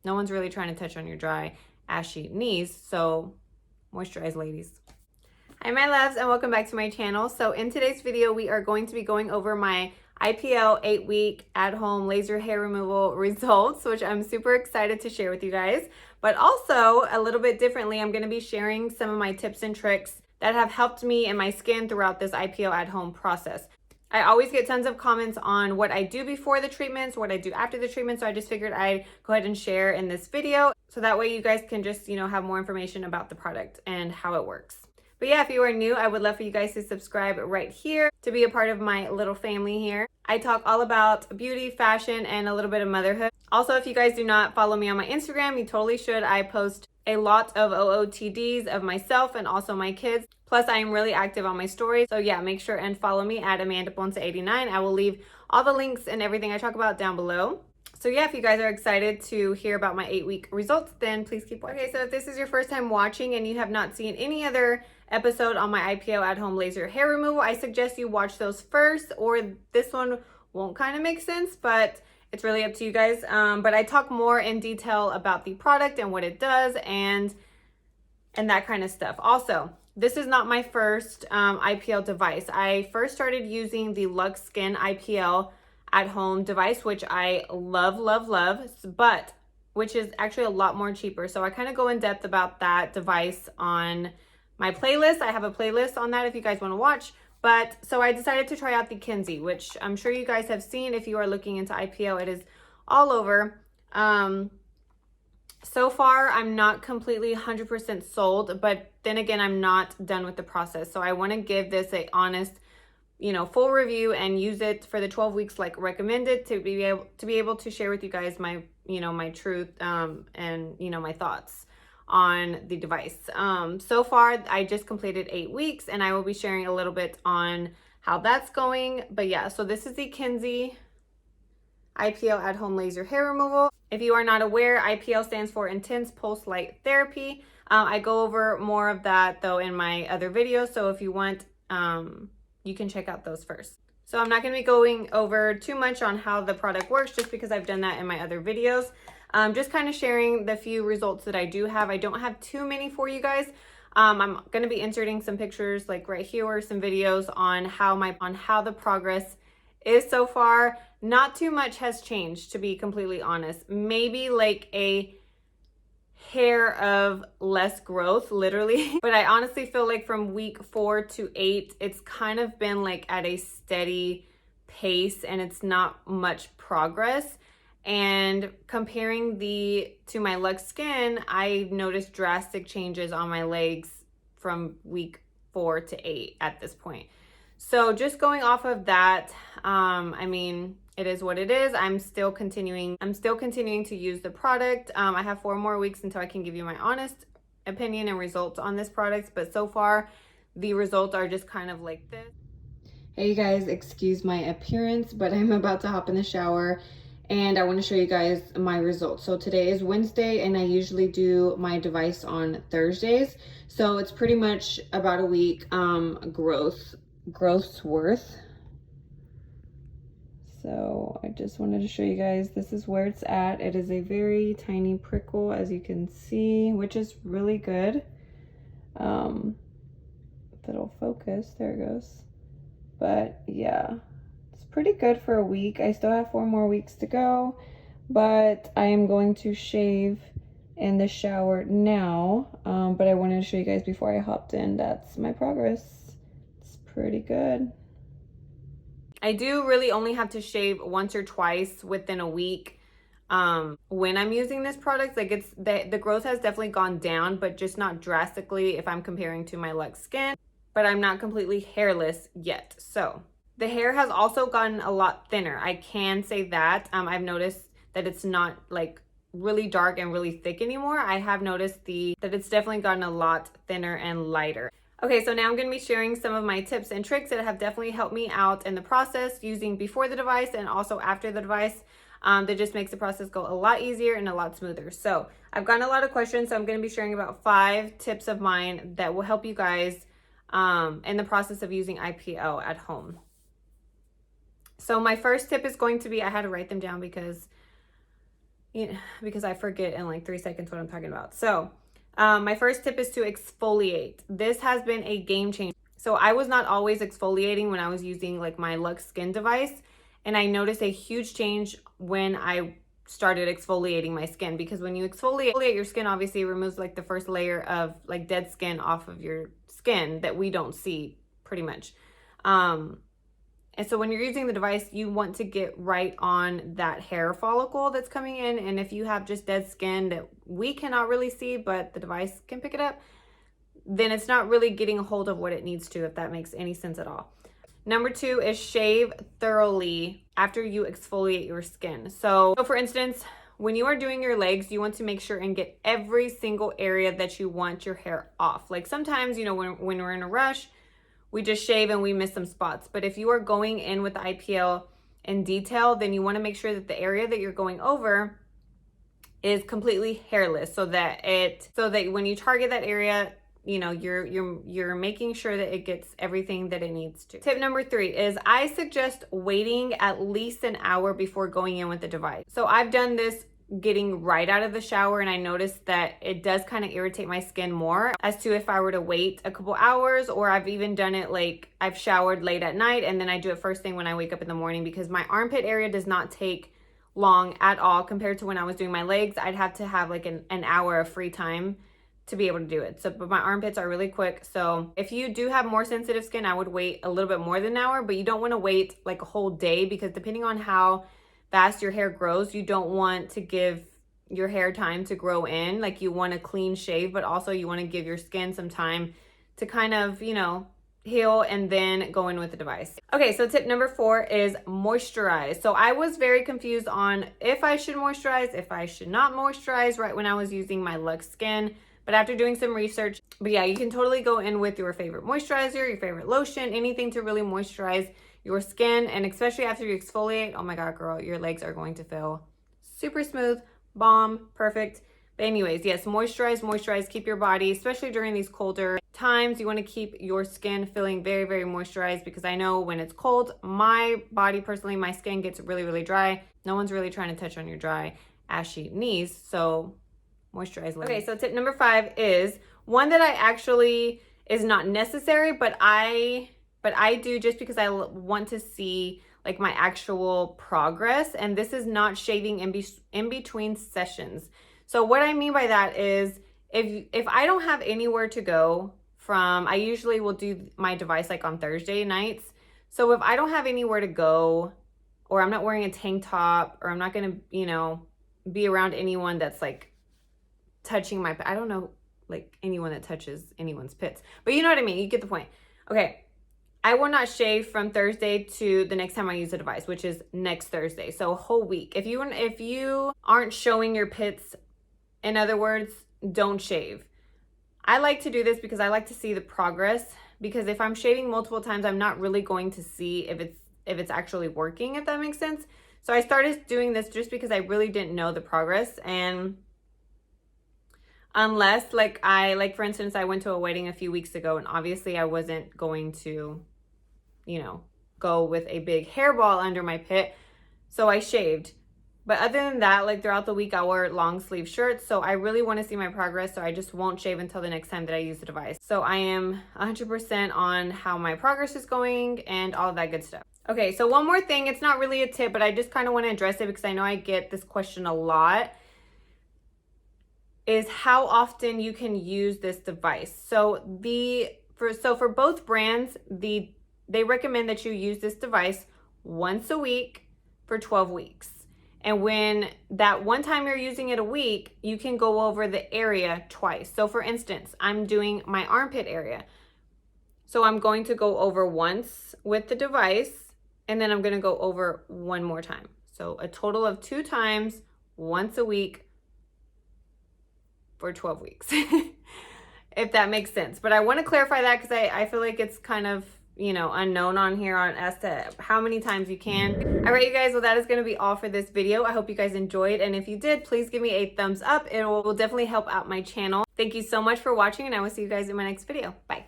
no one's really trying to touch on your dry, ashy knees. So moisturize, ladies. Hi my loves, and welcome back to my channel. So in today's video, we are going to be going over my IPL 8-week at-home laser hair removal results, which I'm super excited to share with you guys. But also, a little bit differently, I'm going to be sharing some of my tips and tricks that have helped me and my skin throughout this IPL at-home process. I always get tons of comments on what I do before the treatments, what I do after the treatment, so I just figured I'd go ahead and share in this video, so that way you guys can just, have more information about the product and how it works. But yeah, if you are new, I would love for you guys to subscribe right here to be a part of my little family here. I talk all about beauty, fashion, and a little bit of motherhood. Also, if you guys do not follow me on my Instagram, you totally should. I post a lot of OOTDs of myself and also my kids. Plus, I am really active on my stories. So yeah, make sure and follow me at AmandaPonce89. I will leave all the links and everything I talk about down below. So yeah, if you guys are excited to hear about my 8-week results, then please keep watching. Okay, so if this is your first time watching and you have not seen any other episode on my IPL at-home laser hair removal, I suggest you watch those first, or this one won't kind of make sense, but it's really up to you guys. But I talk more in detail about the product and what it does and that kind of stuff. Also, this is not my first IPL device. I first started using the Luxe Skin IPL at-home device, which I love, but which is actually a lot more cheaper. So I kind of go in depth about that device on my playlist. I have a playlist on that if you guys want to watch. But so I decided to try out the Kenzie, which I'm sure you guys have seen if you are looking into IPL. It is all over. So far, I'm not completely 100% sold, but then again, I'm not done with the process. So I want to give this a honest, full review and use it for the 12 weeks like recommended to be able to share with you guys my, my truth and, my thoughts on the device. So far, I just completed 8 weeks and I will be sharing a little bit on how that's going. But yeah, so this is the Kenzie IPL at-home laser hair removal. If you are not aware, IPL stands for Intense Pulse Light Therapy. I go over more of that though in my other videos. So if you want, you can check out those first. So I'm not going to be going over too much on how the product works just because I've done that in my other videos. Just kind of sharing the few results that I do have. I don't have too many for you guys. I'm going to be inserting some pictures like right here or some videos on how the progress is so far. Not too much has changed, to be completely honest. Maybe like a hair of less growth, literally. But I honestly feel like from week 4 to 8, it's kind of been like at a steady pace and it's not much progress. And comparing to my Luxe Skin, I noticed drastic changes on my legs from week 4 to 8 at this point. So just going off of that, I mean, it is what it is. I'm still continuing to use the product. I have 4 more weeks until I can give you my honest opinion and results on this product. But so far, the results are just kind of like this. Hey you guys, excuse my appearance, but I'm about to hop in the shower and I want to show you guys my results. So today is Wednesday and I usually do my device on Thursdays. So it's pretty much about a week growth's worth. So I just wanted to show you guys, this is where it's at. It is a very tiny prickle, as you can see, which is really good. If it'll focus, there it goes. But yeah, it's pretty good for a week. I still have 4 more weeks to go, but I am going to shave in the shower now. But I wanted to show you guys before I hopped in. That's my progress. It's pretty good. I do really only have to shave once or twice within a week when I'm using this product. Like the growth has definitely gone down, but just not drastically if I'm comparing to my Luxe Skin. But I'm not completely hairless yet. So the hair has also gotten a lot thinner. I can say that. I've noticed that it's not like really dark and really thick anymore. I have noticed that it's definitely gotten a lot thinner and lighter. Okay, so now I'm going to be sharing some of my tips and tricks that have definitely helped me out in the process using before the device and also after the device. That just makes the process go a lot easier and a lot smoother. So I've gotten a lot of questions, so I'm going to be sharing about 5 tips of mine that will help you guys in the process of using IPL at home. So my first tip is going to be, I had to write them down because because I forget in like 3 seconds what I'm talking about. So my first tip is to exfoliate. This has been a game changer. So I was not always exfoliating when I was using like my Luxe Skin device, and I noticed a huge change when I started exfoliating my skin, because when you exfoliate your skin, obviously it removes like the first layer of like dead skin off of your skin that we don't see pretty much. And so when you're using the device, you want to get right on that hair follicle that's coming in. And if you have just dead skin that we cannot really see, but the device can pick it up, then it's not really getting a hold of what it needs to, if that makes any sense at all. Number 2 is shave thoroughly after you exfoliate your skin. So for instance, when you are doing your legs, you want to make sure and get every single area that you want your hair off. Like sometimes, you know, when we're in a rush, we just shave and we miss some spots. But if you are going in with the IPL in detail, then you want to make sure that the area that you're going over is completely hairless, so that when you target that area, you know, you're making sure that it gets everything that it needs to. Tip number 3 is I suggest waiting at least an hour before going in with the device. So I've done this getting right out of the shower, and I noticed that it does kind of irritate my skin more as to if I were to wait a couple hours, or I've even done it like I've showered late at night and then I do it first thing when I wake up in the morning, because my armpit area does not take long at all compared to when I was doing my legs. I'd have to have like an hour of free time to be able to do it. So, but my armpits are really quick. So if you do have more sensitive skin, I would wait a little bit more than an hour, but you don't want to wait like a whole day, because depending on how fast your hair grows, you don't want to give your hair time to grow in. Like you want a clean shave, but also you want to give your skin some time to kind of, you know, heal and then go in with the device. Okay, so tip number 4 is moisturize. So I was very confused on if I should moisturize, if I should not moisturize right when I was using my Luxe Skin. But after doing some research, but yeah, you can totally go in with your favorite moisturizer, your favorite lotion, anything to really moisturize your skin. And especially after you exfoliate, oh my God, girl, your legs are going to feel super smooth, bomb, perfect. But anyways, yes, moisturize, keep your body, especially during these colder times, you want to keep your skin feeling very, very moisturized, because I know when it's cold, my body personally, my skin gets really, really dry. No one's really trying to touch on your dry, ashy knees. So moisturize. Okay, so tip number 5 is one that I actually is not necessary, but I do just because I want to see like my actual progress. And this is not shaving in between sessions. So what I mean by that is if I don't have anywhere to go from, I usually will do my device like on Thursday nights. So if I don't have anywhere to go, or I'm not wearing a tank top, or I'm not going to, you know, be around anyone that's like touching my, I don't know, like anyone that touches anyone's pits, but you know what I mean? You get the point. Okay. I will not shave from Thursday to the next time I use the device, which is next Thursday. So a whole week. If you aren't showing your pits, in other words, don't shave. I like to do this because I like to see the progress, because if I'm shaving multiple times, I'm not really going to see if it's actually working, if that makes sense. So I started doing this just because I really didn't know the progress. And unless like for instance, I went to a wedding a few weeks ago, and obviously I wasn't going to, you know, go with a big hairball under my pit, so I shaved. But other than that, like throughout the week, I wear long sleeve shirts. So I really want to see my progress. So I just won't shave until the next time that I use the device. So I am 100% on how my progress is going and all of that good stuff. Okay, so one more thing. It's not really a tip, but I just kind of want to address it because I know I get this question a lot, is how often you can use this device. So for both brands, they recommend that you use this device once a week for 12 weeks. And when that one time you're using it a week, you can go over the area twice. So for instance, I'm doing my armpit area. So I'm going to go over once with the device, and then I'm going to go over one more time. So a total of 2 times, once a week for 12 weeks, if that makes sense. But I want to clarify that because I feel like it's kind of, you know, unknown on here on as to how many times you can. All right, you guys, well, that is going to be all for this video. I hope you guys enjoyed, and if you did, please give me a thumbs up. It will definitely help out my channel. Thank you so much for watching, and I will see you guys in my next video. Bye.